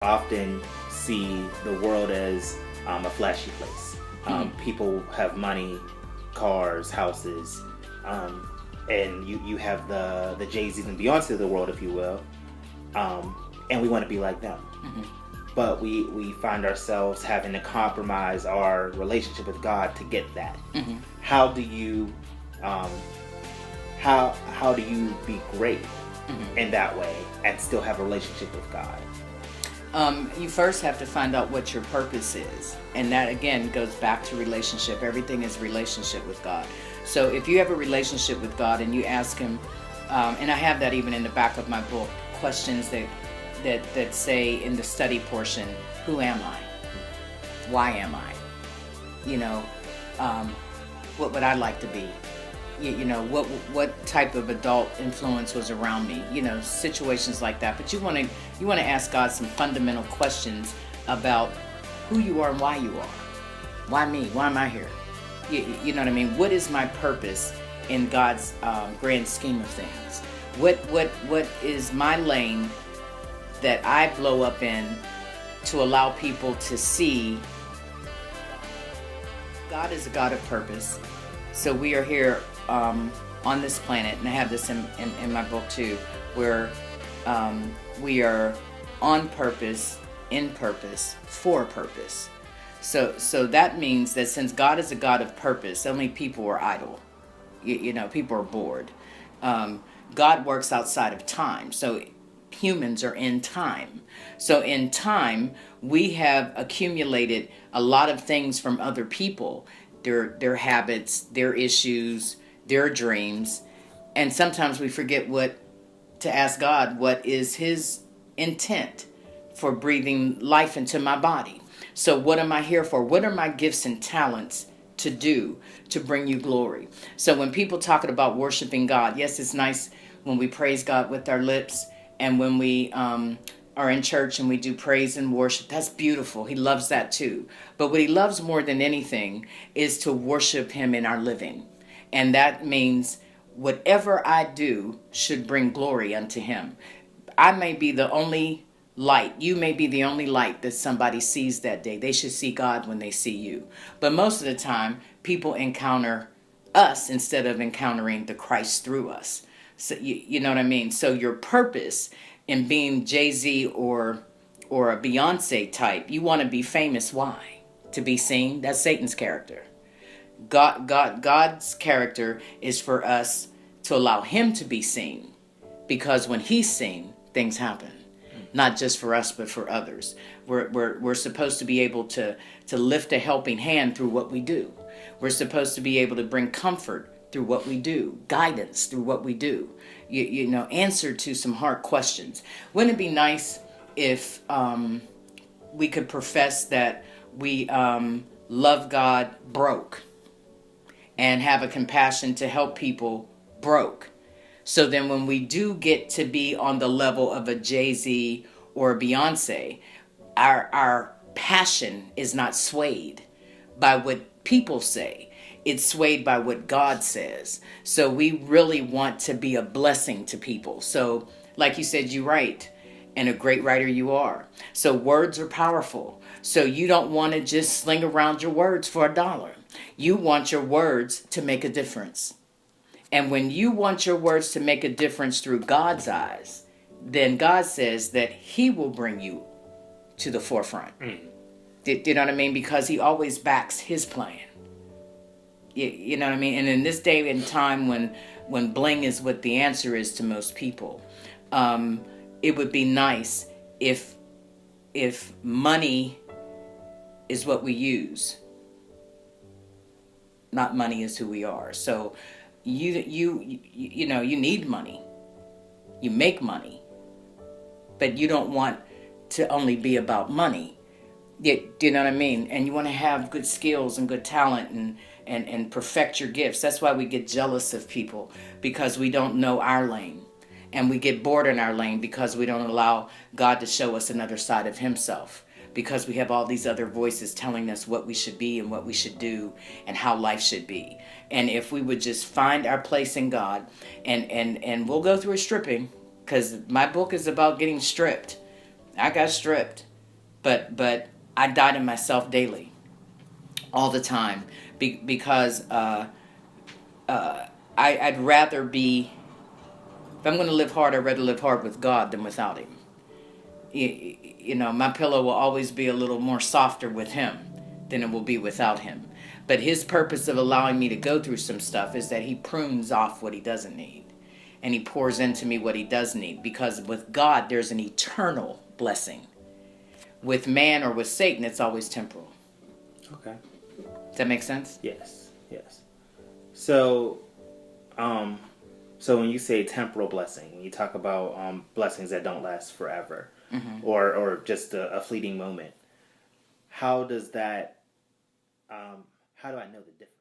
often see the world as a flashy place. People have money, cars, houses, and you have the Jay-Z's and Beyonce of the world, if you will, and we want to be like them. But we find ourselves having to compromise our relationship with God to get that. How do you how do you be great in that way and still have a relationship with God? You first have to find out what your purpose is. And that, again, goes back to relationship. Everything is relationship with God. So if you have a relationship with God and you ask Him, and I have that even in the back of my book, questions that say in the study portion, who am I? Why am I? What would I like to be? What type of adult influence was around me? Situations like that. But you want to ask God some fundamental questions about who you are and why you are. Why me? Why am I here? You know what I mean? What is my purpose in God's grand scheme of things? What is my lane that I blow up in to allow people to see God is a God of purpose. So we are here on this planet, and I have this in my book too, where we are on purpose, in purpose, for purpose. So that means that since God is a God of purpose, only people are idle. People are bored. God works outside of time, so humans are in time. So in time, we have accumulated a lot of things from other people, their habits, their issues, their dreams, and sometimes we forget to ask God what is His intent for breathing life into my body. So what am I here for? What are my gifts and talents to do to bring you glory? So when people talking about worshiping God, yes, it's nice when we praise God with our lips, and when we are in church and we do praise and worship, that's beautiful. He loves that too. But what He loves more than anything is to worship Him in our living. And that means whatever I do should bring glory unto Him. I may be the only light. You may be the only light that somebody sees that day. They should see God when they see you. But most of the time, people encounter us instead of encountering the Christ through us. So you know what I mean? So your purpose in being Jay-Z or a Beyonce type, you want to be famous. Why? To be seen? That's Satan's character. God's character is for us to allow Him to be seen, because when He's seen, things happen. Not just for us, but for others. We're supposed to be able to lift a helping hand through what we do. We're supposed to be able to bring comfort through what we do, guidance through what we do, answer to some hard questions. Wouldn't it be nice if we could profess that we love God broke and have a compassion to help people broke? So then when we do get to be on the level of a Jay-Z or a Beyonce, our passion is not swayed by what people say. It's swayed by what God says. So we really want to be a blessing to people. So like you said, you write, and a great writer you are. So words are powerful. So you don't want to just sling around your words for $1. You want your words to make a difference. And when you want your words to make a difference through God's eyes, then God says that He will bring you to the forefront. Do you know what I mean? Because He always backs His plan. You know what I mean? And in this day and time when bling is what the answer is to most people, it would be nice if money is what we use, not money is who we are. So you need money. You make money, but you don't want to only be about money. Do you know what I mean? And you want to have good skills and good talent and perfect your gifts. That's why we get jealous of people, because we don't know our lane. And we get bored in our lane because we don't allow God to show us another side of Himself. Because we have all these other voices telling us what we should be and what we should do and how life should be. And if we would just find our place in God, and we'll go through a stripping, because my book is about getting stripped. I got stripped. but I die to myself daily, all the time, because I'd rather be. If I'm going to live hard, I'd rather live hard with God than without Him. You know, my pillow will always be a little more softer with Him than it will be without Him. But His purpose of allowing me to go through some stuff is that He prunes off what He doesn't need, and He pours into me what He does need. Because with God, there's an eternal blessing. With man or with Satan, it's always temporal. Okay. Does that make sense? Yes. Yes. So, so when you say temporal blessing, when you talk about blessings that don't last forever, or just a fleeting moment, how does that? How do I know the difference?